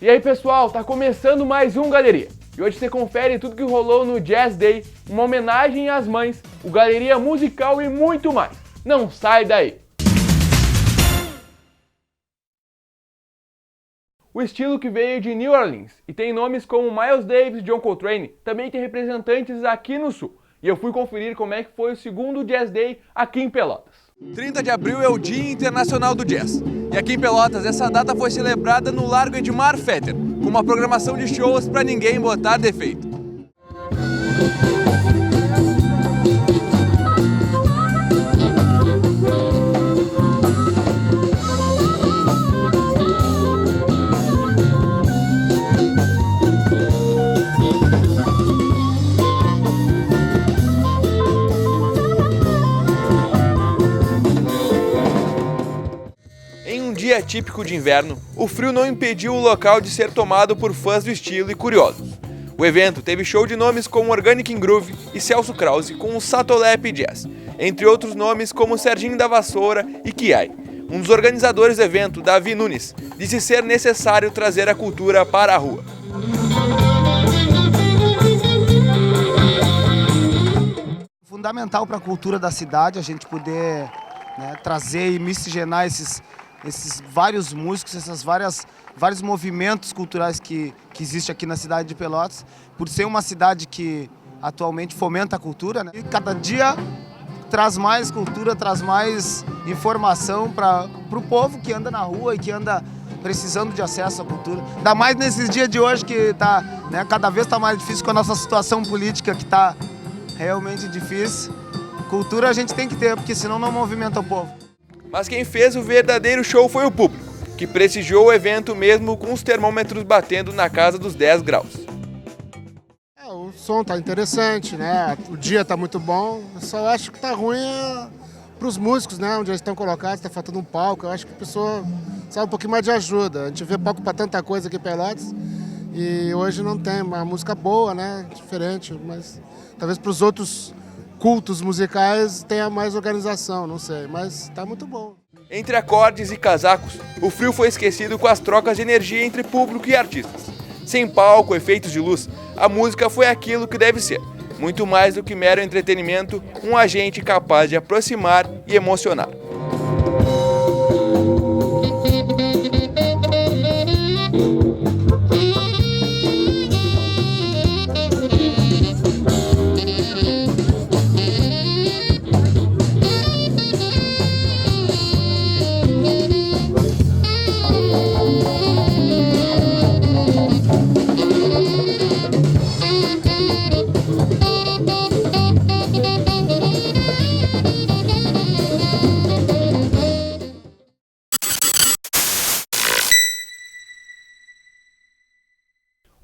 E aí pessoal, tá começando mais um Galeria. E hoje você confere tudo que rolou no Jazz Day, uma homenagem às mães, o Galeria musical e muito mais. Não sai daí! O estilo que veio de New Orleans e tem nomes como Miles Davis e John Coltrane, também tem representantes aqui no Sul. E eu fui conferir como é que foi o segundo Jazz Day aqui em Pelotas. 30 de abril é o Dia Internacional do Jazz. E aqui em Pelotas, essa data foi celebrada no Largo Edmar Fetter, com uma programação de shows para ninguém botar defeito. Dia típico de inverno, o frio não impediu o local de ser tomado por fãs do estilo e curiosos. O evento teve show de nomes como Organic Groove e Celso Krause com o Satolep Jazz, entre outros nomes como Serginho da Vassoura e Kiai. Um dos organizadores do evento, Davi Nunes, disse ser necessário trazer a cultura para a rua. Fundamental para a cultura da cidade a gente poder trazer e miscigenar esses vários músicos, vários movimentos culturais que existem aqui na cidade de Pelotas, por ser uma cidade que atualmente fomenta a cultura, né? E cada dia traz mais cultura, traz mais informação para o povo que anda na rua e que anda precisando de acesso à cultura. Ainda mais nesses dias de hoje que cada vez está mais difícil com a nossa situação política, que está realmente difícil. Cultura a gente tem que ter, porque senão não movimenta o povo. Mas quem fez o verdadeiro show foi o público, que prestigiou o evento mesmo com os termômetros batendo na casa dos 10 graus. O som tá interessante, né? O dia tá muito bom, eu só acho que tá ruim para os músicos, né? Onde eles estão colocados, tá faltando um palco, eu acho que a pessoa sabe um pouquinho mais de ajuda. A gente vê palco para tanta coisa aqui em Pelotas e hoje não tem uma música boa, né? Diferente, mas talvez para os outros cultos musicais tenha mais organização, não sei, mas tá muito bom. Entre acordes e casacos, o frio foi esquecido com as trocas de energia entre público e artistas. Sem palco, efeitos de luz, a música foi aquilo que deve ser. Muito mais do que mero entretenimento, um agente capaz de aproximar e emocionar.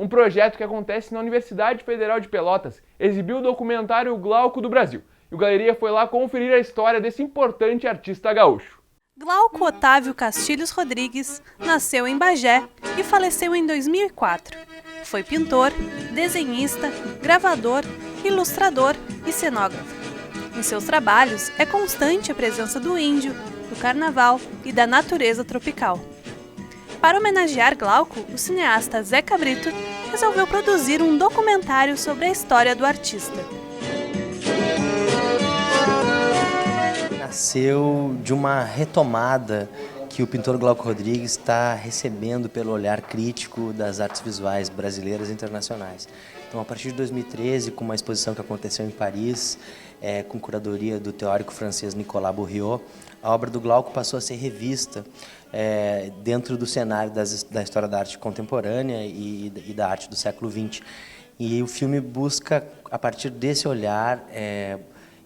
Um projeto que acontece na Universidade Federal de Pelotas exibiu o documentário Glauco do Brasil. E o Galeria foi lá conferir a história desse importante artista gaúcho. Glauco Otávio Castilhos Rodrigues nasceu em Bagé e faleceu em 2004. Foi pintor, desenhista, gravador, ilustrador e cenógrafo. Em seus trabalhos é constante a presença do índio, do carnaval e da natureza tropical. Para homenagear Glauco, o cineasta Zeca Brito resolveu produzir um documentário sobre a história do artista. Nasceu de uma retomada que o pintor Glauco Rodrigues está recebendo pelo olhar crítico das artes visuais brasileiras e internacionais. Então, a partir de 2013, com uma exposição que aconteceu em Paris, com curadoria do teórico francês Nicolas Bourriot, a obra do Glauco passou a ser revista dentro do cenário da história da arte contemporânea e da arte do século XX. E o filme busca, a partir desse olhar,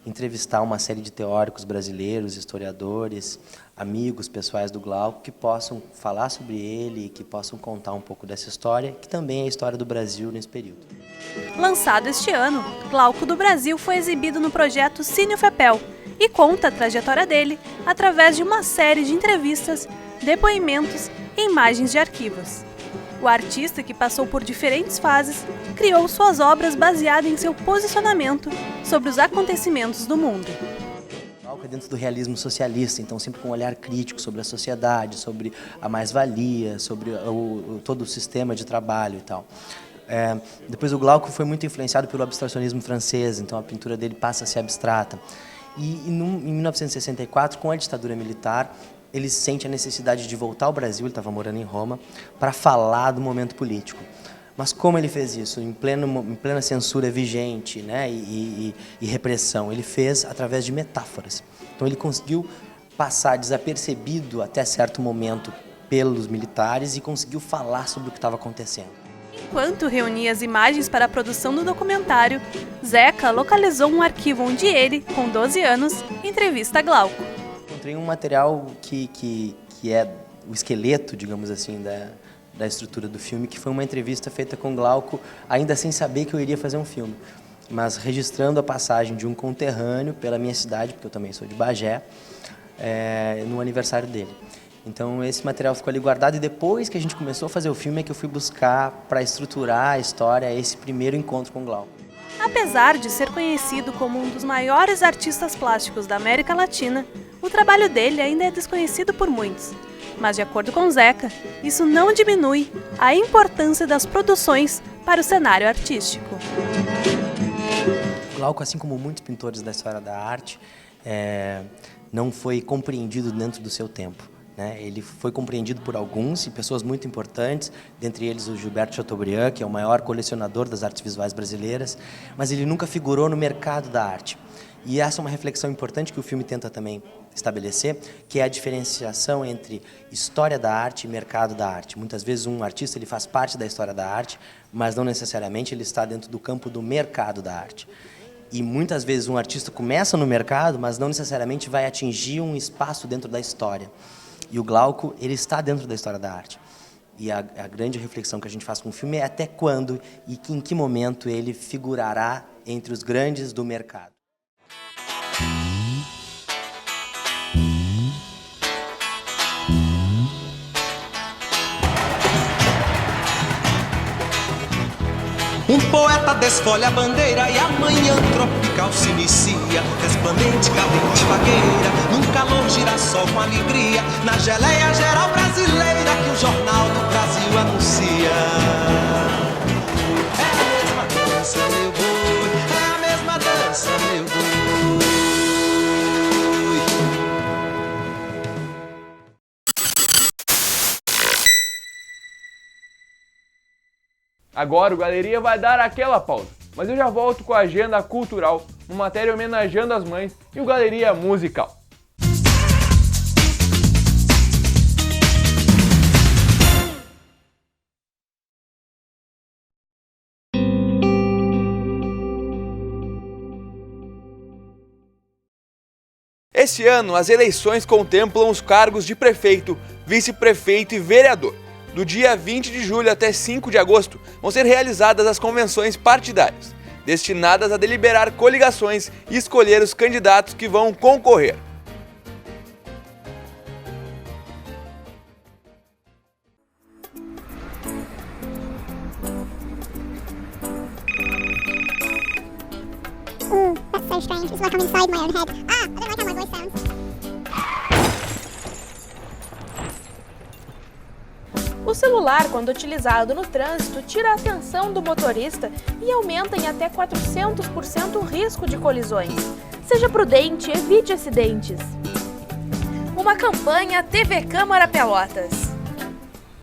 entrevistar uma série de teóricos brasileiros, historiadores, amigos pessoais do Glauco, que possam falar sobre ele, que possam contar um pouco dessa história, que também é a história do Brasil nesse período. Lançado este ano, Glauco do Brasil foi exibido no projeto Cine Fepel e conta a trajetória dele através de uma série de entrevistas, depoimentos e imagens de arquivos. O artista, que passou por diferentes fases, criou suas obras baseadas em seu posicionamento sobre os acontecimentos do mundo. Glauco é dentro do realismo socialista, então sempre com um olhar crítico sobre a sociedade, sobre a mais-valia, sobre todo o sistema de trabalho e tal. Depois o Glauco foi muito influenciado pelo abstracionismo francês, então a pintura dele passa a ser abstrata. Em 1964, com a ditadura militar, ele sente a necessidade de voltar ao Brasil, ele estava morando em Roma, para falar do momento político. Mas como ele fez isso? Em plena censura vigente, né, e repressão. Ele fez através de metáforas. Então ele conseguiu passar desapercebido até certo momento pelos militares e conseguiu falar sobre o que estava acontecendo. Enquanto reunia as imagens para a produção do documentário, Zeca localizou um arquivo onde ele, com 12 anos, entrevista Glauco. Encontrei um material que é o esqueleto, digamos assim, da estrutura do filme, que foi uma entrevista feita com Glauco, ainda sem saber que eu iria fazer um filme, mas registrando a passagem de um conterrâneo pela minha cidade, porque eu também sou de Bagé, no aniversário dele. Então esse material ficou ali guardado e depois que a gente começou a fazer o filme é que eu fui buscar para estruturar a história, esse primeiro encontro com Glauco. Apesar de ser conhecido como um dos maiores artistas plásticos da América Latina, o trabalho dele ainda é desconhecido por muitos. Mas, de acordo com Zeca, isso não diminui a importância das produções para o cenário artístico. Glauco, assim como muitos pintores da história da arte, não foi compreendido dentro do seu tempo, né? Ele foi compreendido por alguns e pessoas muito importantes, dentre eles o Gilberto Chateaubriand, que é o maior colecionador das artes visuais brasileiras, mas ele nunca figurou no mercado da arte. E essa é uma reflexão importante que o filme tenta também estabelecer, que é a diferenciação entre história da arte e mercado da arte. Muitas vezes um artista ele faz parte da história da arte, mas não necessariamente ele está dentro do campo do mercado da arte. E muitas vezes um artista começa no mercado, mas não necessariamente vai atingir um espaço dentro da história. E o Glauco, ele está dentro da história da arte. E a grande reflexão que a gente faz com o filme é até quando e em que momento ele figurará entre os grandes do mercado. Um poeta desfolha a bandeira e a manhã tropical se inicia. Resplandente, cadente, vagueira, num calor girassol com alegria, na geleia geral brasileira que o Jornal do Brasil anuncia. É a mesma dança, meu boi, é a mesma dança, meu boi. Agora o Galeria vai dar aquela pausa, mas eu já volto com a agenda cultural, uma matéria homenageando as mães e o Galeria Musical. Esse ano, as eleições contemplam os cargos de prefeito, vice-prefeito e vereador. Do dia 20 de julho até 5 de agosto, vão ser realizadas as convenções partidárias, destinadas a deliberar coligações e escolher os candidatos que vão concorrer. That's so strange. It's like I'm inside my own head. I don't like how my voice sounds. O celular, quando utilizado no trânsito, tira a atenção do motorista e aumenta em até 400% o risco de colisões. Seja prudente, evite acidentes. Uma campanha TV Câmara Pelotas.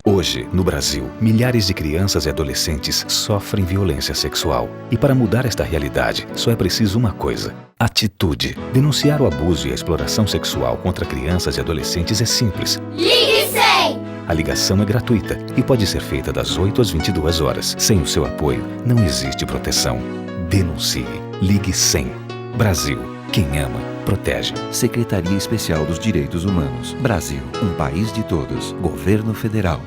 Hoje, no Brasil, milhares de crianças e adolescentes sofrem violência sexual. E para mudar esta realidade, só é preciso uma coisa: atitude. Denunciar o abuso e a exploração sexual contra crianças e adolescentes é simples. Ligue 100! A ligação é gratuita e pode ser feita das 8 às 22 horas. Sem o seu apoio, não existe proteção. Denuncie. Ligue 100. Brasil. Quem ama, protege. Secretaria Especial dos Direitos Humanos. Brasil. Um país de todos. Governo Federal.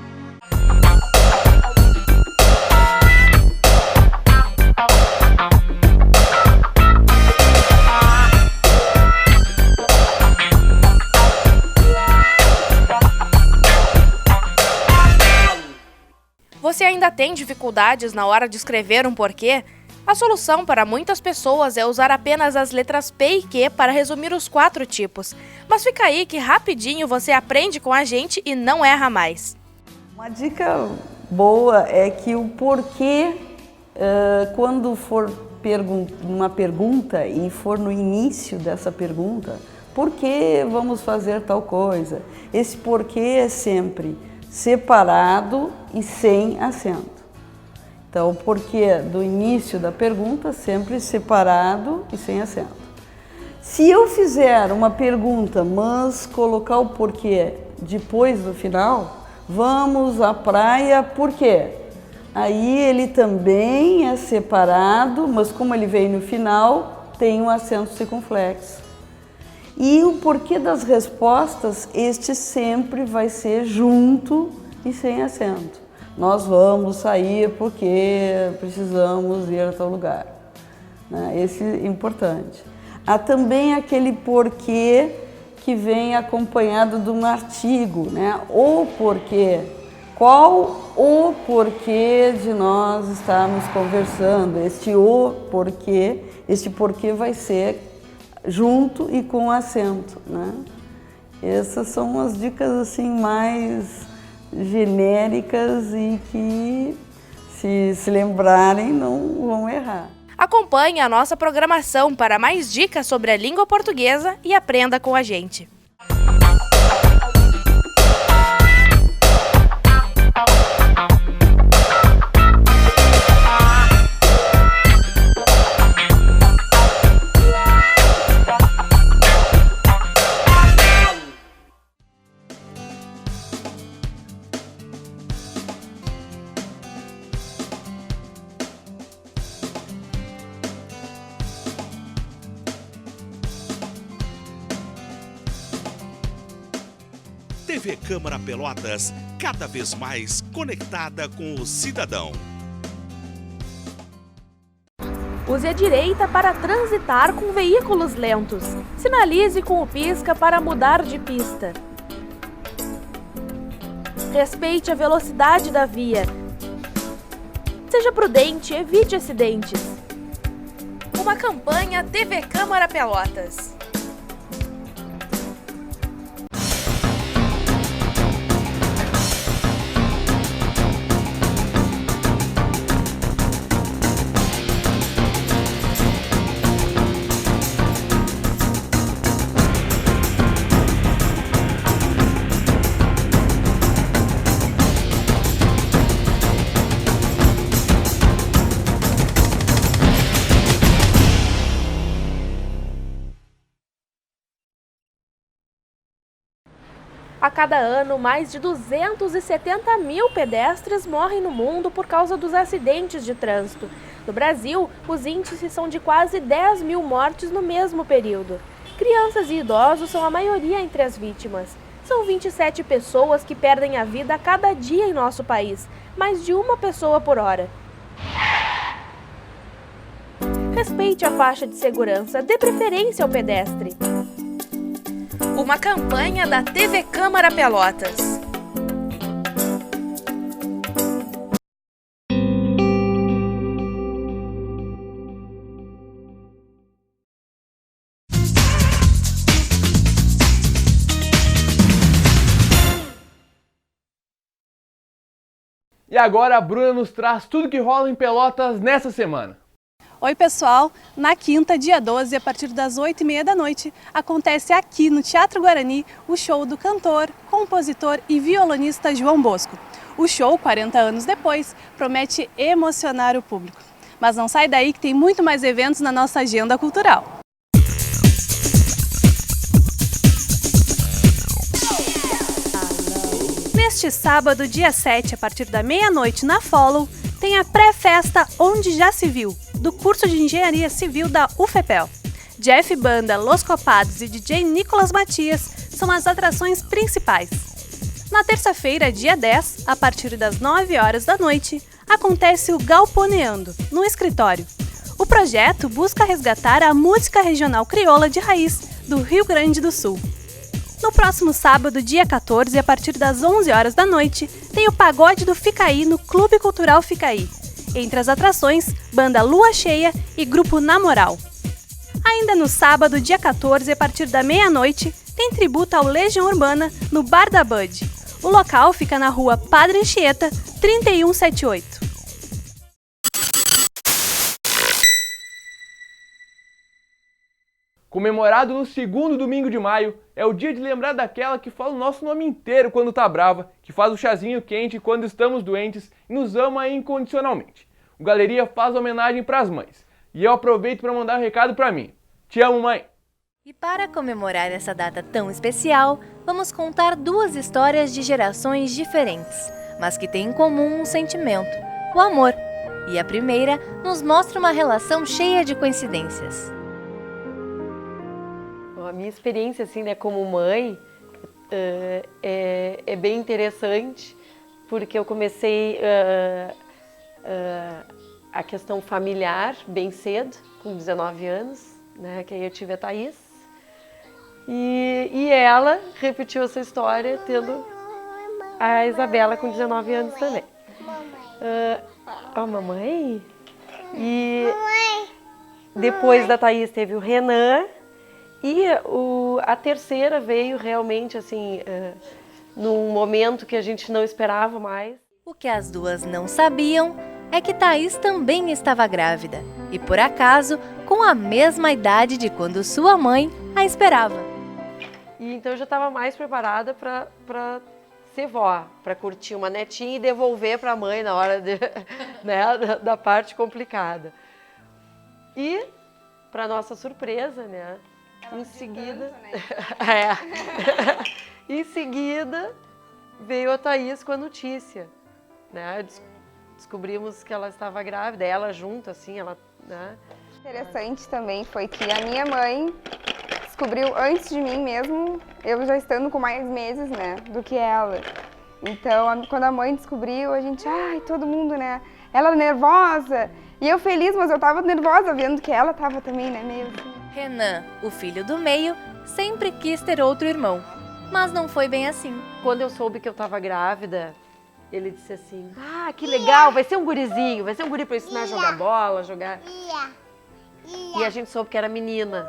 Você ainda tem dificuldades na hora de escrever um porquê? A solução para muitas pessoas é usar apenas as letras P e Q para resumir os 4 tipos. Mas fica aí que rapidinho você aprende com a gente e não erra mais. Uma dica boa é que o porquê, quando for uma pergunta e for no início dessa pergunta, por que vamos fazer tal coisa? Esse porquê é sempre separado e sem acento. Então, o porquê do início da pergunta sempre separado e sem acento. Se eu fizer uma pergunta, mas colocar o porquê depois do final, vamos à praia, por quê? Aí ele também é separado, mas como ele veio no final, tem um acento circunflexo. E o porquê das respostas, este sempre vai ser junto e sem acento. Nós vamos sair porque precisamos ir a tal lugar. Esse é importante. Há também aquele porquê que vem acompanhado de um artigo, né? O porquê. Qual o porquê de nós estarmos conversando? Este porquê vai ser junto e com acento, né? Essas são as dicas assim mais genéricas e que, se lembrarem, não vão errar. Acompanhe a nossa programação para mais dicas sobre a língua portuguesa e aprenda com a gente. TV Câmara Pelotas, cada vez mais conectada com o cidadão. Use a direita para transitar com veículos lentos. Sinalize com o pisca para mudar de pista. Respeite a velocidade da via. Seja prudente, evite acidentes. Uma campanha TV Câmara Pelotas. A cada ano, mais de 270 mil pedestres morrem no mundo por causa dos acidentes de trânsito. No Brasil, os índices são de quase 10 mil mortes no mesmo período. Crianças e idosos são a maioria entre as vítimas. São 27 pessoas que perdem a vida a cada dia em nosso país, mais de uma pessoa por hora. Respeite a faixa de segurança, dê preferência ao pedestre. Uma campanha da TV Câmara Pelotas. E agora a Bruna nos traz tudo que rola em Pelotas nessa semana. Oi pessoal, na quinta, dia 12, a partir das 8h30 da noite, acontece aqui no Teatro Guarani o show do cantor, compositor e violonista João Bosco. O show, 40 anos depois, promete emocionar o público. Mas não sai daí que tem muito mais eventos na nossa agenda cultural. Neste sábado, dia 7, a partir da meia-noite na Follow, tem a pré-festa Onde Já Se Viu, do curso de Engenharia Civil da UFPEL. Jeff Banda, Los Copados e DJ Nicolas Matias são as atrações principais. Na terça-feira, dia 10, a partir das 9 horas da noite, acontece o Galponeando, no escritório. O projeto busca resgatar a música regional crioula de raiz do Rio Grande do Sul. No próximo sábado, dia 14, a partir das 11 horas da noite, tem o Pagode do Ficaí no Clube Cultural Ficaí. Entre as atrações, banda Lua Cheia e grupo Na Moral. Ainda no sábado, dia 14, a partir da meia-noite, tem tributo ao Legião Urbana no Bar da Bud. O local fica na rua Padre Anchieta, 3178. Comemorado no segundo domingo de maio, é o dia de lembrar daquela que fala o nosso nome inteiro quando tá brava, que faz o chazinho quente quando estamos doentes e nos ama incondicionalmente. O Galeria faz homenagem pras mães. E eu aproveito para mandar um recado pra mim. Te amo, mãe! E para comemorar essa data tão especial, vamos contar duas histórias de gerações diferentes, mas que têm em comum um sentimento, o amor. E a primeira nos mostra uma relação cheia de coincidências. A minha experiência assim, né, como mãe é bem interessante, porque eu comecei a questão familiar bem cedo, com 19 anos, né, que aí eu tive a Thaís, e ela repetiu essa história tendo a Isabela com 19 anos também. Mamãe? E depois da Thaís teve o Renan, e a terceira veio realmente assim, num momento que a gente não esperava mais. O que as duas não sabiam é que Thaís também estava grávida, e por acaso com a mesma idade de quando sua mãe a esperava. E então eu já estava mais preparada para ser vó, para curtir uma netinha e devolver para a mãe na hora né, da parte complicada. E, para nossa surpresa, né? Em seguida, em seguida veio a Thaís com a notícia, né? Descobrimos que ela estava grávida, ela junto, assim, ela, né? Interessante também foi que a minha mãe descobriu antes de mim mesmo, eu já estando com mais meses, né, do que ela. Então, quando a mãe descobriu, a gente, todo mundo, né? Ela nervosa, e eu feliz, mas eu tava nervosa vendo que ela tava também, né, meio assim. Renan, o filho do meio, sempre quis ter outro irmão, mas não foi bem assim. Quando eu soube que eu estava grávida, ele disse assim, que legal, vai ser um gurizinho, vai ser um guri para ensinar a jogar bola, jogar... E a gente soube que era menina.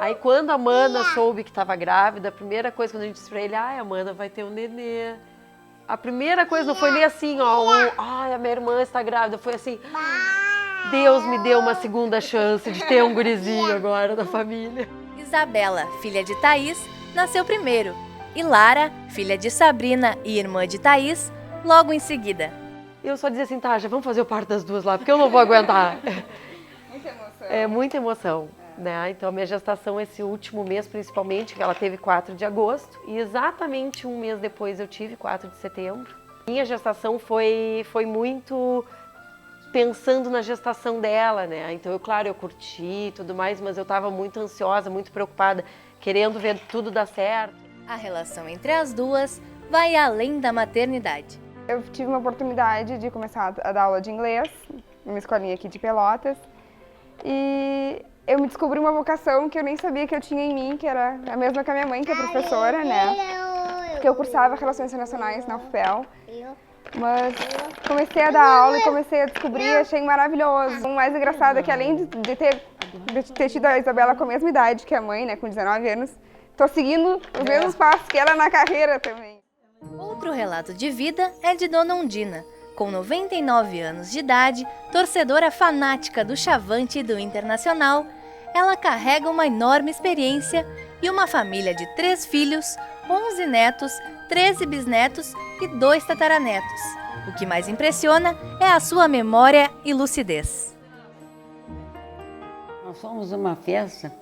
Aí quando a Mana soube que estava grávida, a primeira coisa quando a gente disse pra ele, a Mana vai ter um nenê. A primeira coisa não foi nem assim, a minha irmã está grávida, foi assim... Deus me deu uma segunda chance de ter um gurizinho agora na família. Isabela, filha de Thaís, nasceu primeiro. E Lara, filha de Sabrina e irmã de Thaís, logo em seguida. Eu só dizia assim, já vamos fazer o parto das duas lá, porque eu não vou aguentar. Muita emoção. É muita emoção, né? Então a minha gestação, esse último mês principalmente, ela teve 4 de agosto. E exatamente um mês depois eu tive, 4 de setembro. Minha gestação foi muito... pensando na gestação dela, né? Então, claro, eu curti e tudo mais, mas eu estava muito ansiosa, muito preocupada, querendo ver tudo dar certo. A relação entre as duas vai além da maternidade. Eu tive uma oportunidade de começar a dar aula de inglês, numa escolinha aqui de Pelotas, e eu me descobri uma vocação que eu nem sabia que eu tinha em mim, que era a mesma que a minha mãe, que é professora, né? Porque eu cursava Relações Internacionais na UFPEL. Mas comecei a dar aula e comecei a descobrir, achei maravilhoso. O mais engraçado é que além de ter tido a Isabela com a mesma idade que a mãe, né, com 19 anos, tô seguindo os mesmos passos que ela na carreira também. Outro relato de vida é de Dona Undina. Com 99 anos de idade, torcedora fanática do Chavante e do Internacional, ela carrega uma enorme experiência e uma família de 3 filhos, 11 netos, 13 bisnetos e 2 tataranetos. O que mais impressiona é a sua memória e lucidez. Nós fomos uma festa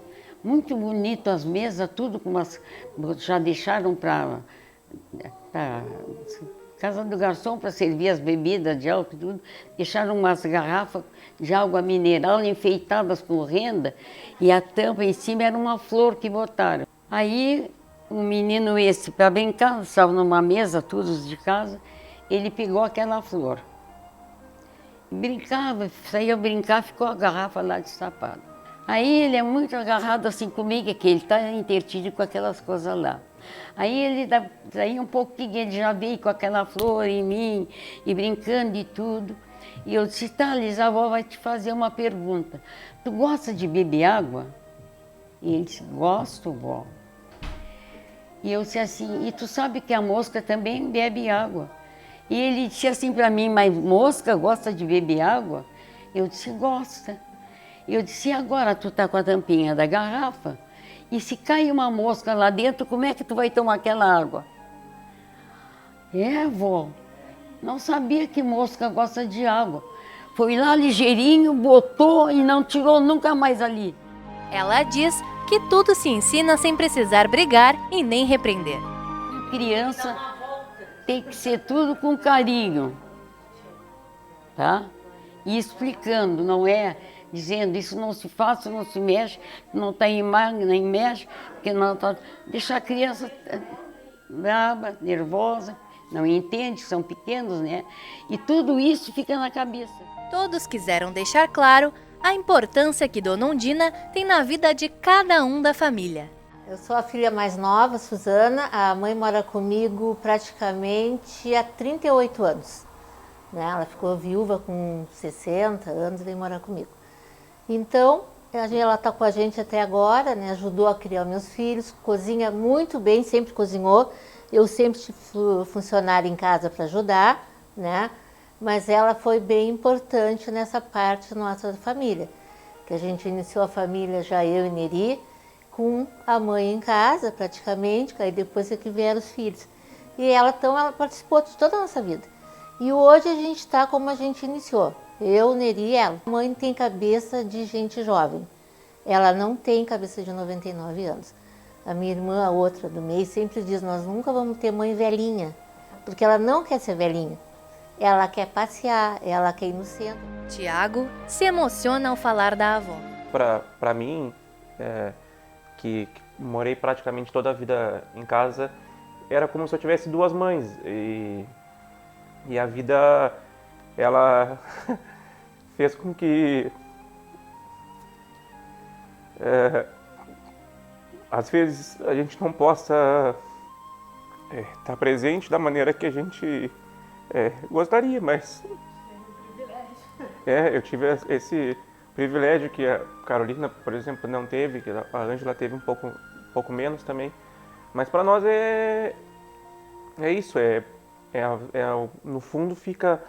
muito bonita, as mesas, tudo com umas... Já deixaram para casa do garçom para servir as bebidas de álcool e tudo. Deixaram umas garrafas de água mineral enfeitadas com renda e a tampa em cima era uma flor que botaram. Aí um menino para brincar, estava numa mesa, todos de casa, ele pegou aquela flor. Brincava, saía brincar, ficou a garrafa lá destapada. Aí ele é muito agarrado assim comigo, que ele está intertido com aquelas coisas lá. Aí ele, daí um pouquinho, ele já veio com aquela flor em mim, e brincando e tudo. E eu disse, Thales, a avó vai te fazer uma pergunta. Tu gosta de beber água? E ele disse, gosto, vó. E eu disse assim, e tu sabe que a mosca também bebe água? E ele disse assim para mim, mas mosca gosta de beber água? Eu disse, gosta. E eu disse, e agora tu tá com a tampinha da garrafa? E se cai uma mosca lá dentro, como é que tu vai tomar aquela água? Vó, não sabia que mosca gosta de água. Foi lá ligeirinho, botou e não tirou nunca mais ali. Ela diz que tudo se ensina sem precisar brigar e nem repreender. Criança tem que ser tudo com carinho, tá? E explicando, não é dizendo isso não se faz, não se mexe, não está em magro, nem mexe, porque não tá... Deixar a criança brava, nervosa, não entende, são pequenos, né? E tudo isso fica na cabeça. Todos quiseram deixar claro a importância que Dona Undina tem na vida de cada um da família. Eu sou a filha mais nova, Suzana. A mãe mora comigo praticamente há 38 anos. Ela ficou viúva com 60 anos e veio morar comigo. Então, ela está com a gente até agora, né? Ajudou a criar meus filhos, cozinha muito bem, sempre cozinhou. Eu sempre tive funcionário em casa para ajudar, né? Mas ela foi bem importante nessa parte nossa da família. Que a gente iniciou a família, já eu e Neri, com a mãe em casa, praticamente, aí depois é que vieram os filhos. E ela participou de toda a nossa vida. E hoje a gente está como a gente iniciou. Eu, Neri e ela. A mãe tem cabeça de gente jovem. Ela não tem cabeça de 99 anos. A minha irmã, a outra do meio, sempre diz, nós nunca vamos ter mãe velhinha. Porque ela não quer ser velhinha. Ela quer passear, ela quer ir no centro. Tiago se emociona ao falar da avó. Para mim, que morei praticamente toda a vida em casa, era como se eu tivesse duas mães. E a vida, ela fez com que às vezes a gente não possa estar presente da maneira que a gente gostaria, mas eu tive esse privilégio que a Carolina, por exemplo, não teve, que a Ângela teve um pouco menos também. Mas para nós é isso, no fundo fica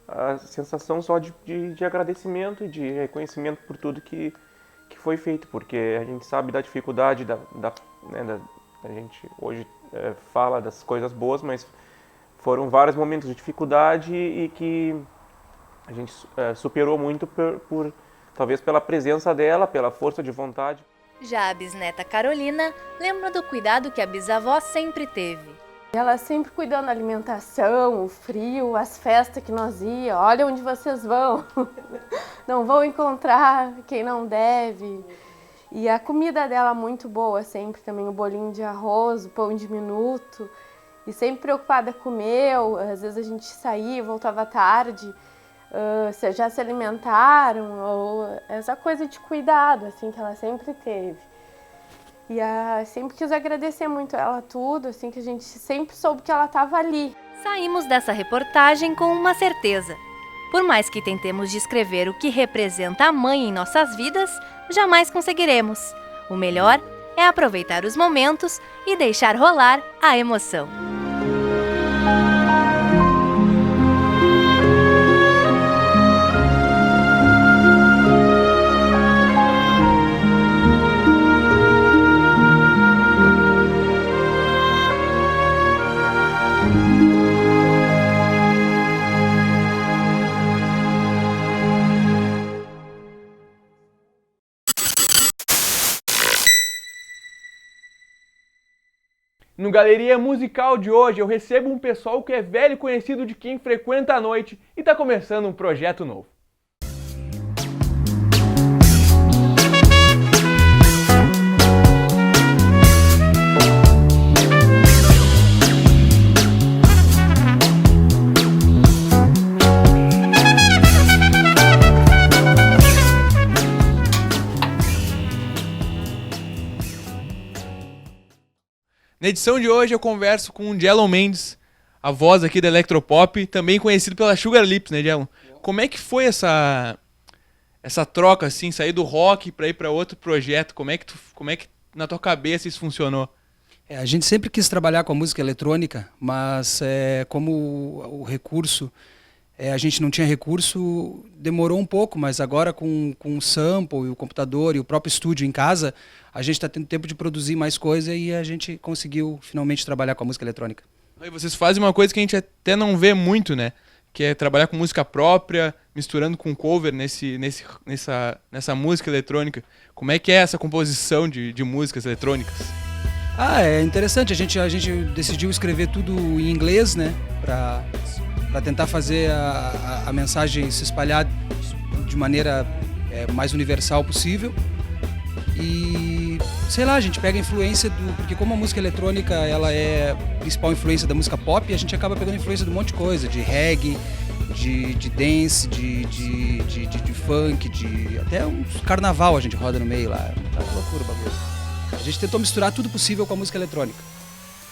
a sensação só de agradecimento e de reconhecimento por tudo que foi feito, porque a gente sabe da dificuldade a gente hoje fala das coisas boas, mas foram vários momentos de dificuldade e que a gente superou muito talvez pela presença dela, pela força de vontade. Já a bisneta Carolina lembra do cuidado que a bisavó sempre teve. Ela sempre cuidando da alimentação, o frio, as festas que nós íamos. Olha onde vocês vão. Não vão encontrar quem não deve. E a comida dela muito boa sempre também, o bolinho de arroz, o pão diminuto. E sempre preocupada com o meu, às vezes a gente saía, voltava tarde, já se alimentaram, ou essa coisa de cuidado assim, que ela sempre teve. E sempre quis agradecer muito ela tudo, assim, que a gente sempre soube que ela estava ali. Saímos dessa reportagem com uma certeza. Por mais que tentemos descrever o que representa a mãe em nossas vidas, jamais conseguiremos. O melhor é aproveitar os momentos e deixar rolar a emoção. No Galeria Musical de hoje eu recebo um pessoal que é velho conhecido de quem frequenta a noite e está começando um projeto novo. Na edição de hoje eu converso com o Djellon Mendes, a voz aqui da Electropop, também conhecido pela Sugar Lips, né, Djellon? como é que foi essa troca, assim, sair do rock para ir para outro projeto? Como é que na tua cabeça isso funcionou? A gente sempre quis trabalhar com a música eletrônica, mas como o recurso, a gente não tinha recurso, demorou um pouco, mas agora com o sample, e o computador e o próprio estúdio em casa, a gente está tendo tempo de produzir mais coisa e a gente conseguiu finalmente trabalhar com a música eletrônica. E vocês fazem uma coisa que a gente até não vê muito, né? Que é trabalhar com música própria, misturando com cover nessa música eletrônica. Como é que é essa composição de músicas eletrônicas? É interessante, a gente decidiu escrever tudo em inglês, né? Para tentar fazer a mensagem se espalhar de maneira mais universal possível. E, sei lá, a gente pega a influência porque como a música eletrônica ela é a principal influência da música pop, a gente acaba pegando influência de um monte de coisa, de reggae, de dance, de funk, até um carnaval a gente roda no meio lá. Tá uma loucura o bagulho. A gente tentou misturar tudo possível com a música eletrônica.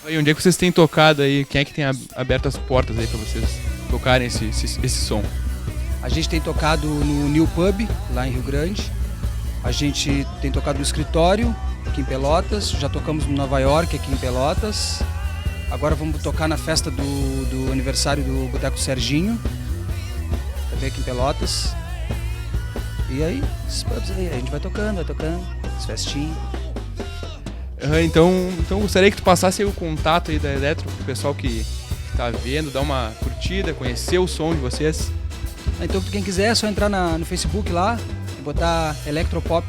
E onde é que vocês têm tocado aí? Quem é que tem aberto as portas aí pra vocês tocarem esse som? A gente tem tocado no New Pub, lá em Rio Grande. A gente tem tocado no Escritório, aqui em Pelotas. Já tocamos no Nova York, aqui em Pelotas. Agora vamos tocar na festa do aniversário do Boteco Serginho, também aqui em Pelotas. E aí, esses pubs aí, a gente vai tocando, as festinhas. Então gostaria que tu passasse aí o contato aí da Eletro pro pessoal que tá vendo, dar uma curtida, conhecer o som de vocês. Então quem quiser é só entrar no Facebook lá, botar Electropop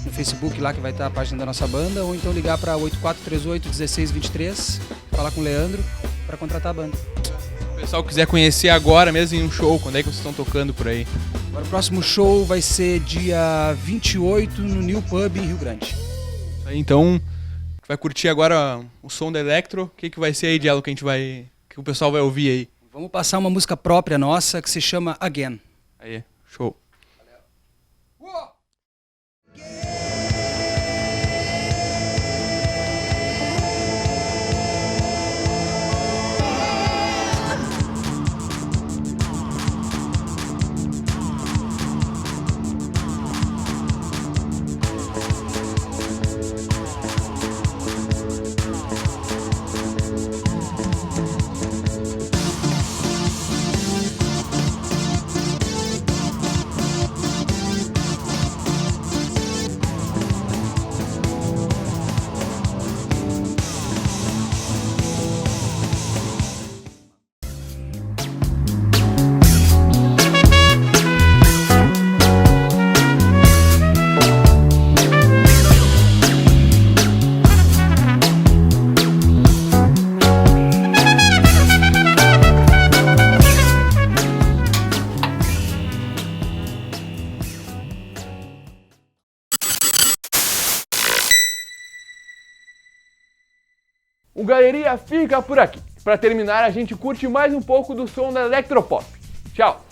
no Facebook lá que vai estar a página da nossa banda, ou então ligar para 8438-1623, falar com o Leandro para contratar a banda. Se o pessoal quiser conhecer agora mesmo em um show, quando é que vocês estão tocando por aí? Agora o próximo show vai ser dia 28 no New Pub em Rio Grande. Então, vai curtir agora o som da Electro. O que vai ser aí, Diallo, que o pessoal vai ouvir aí? Vamos passar uma música própria nossa que se chama Again. Aí, show. O Galeria fica por aqui. Para terminar, a gente curte mais um pouco do som da Electropop. Tchau!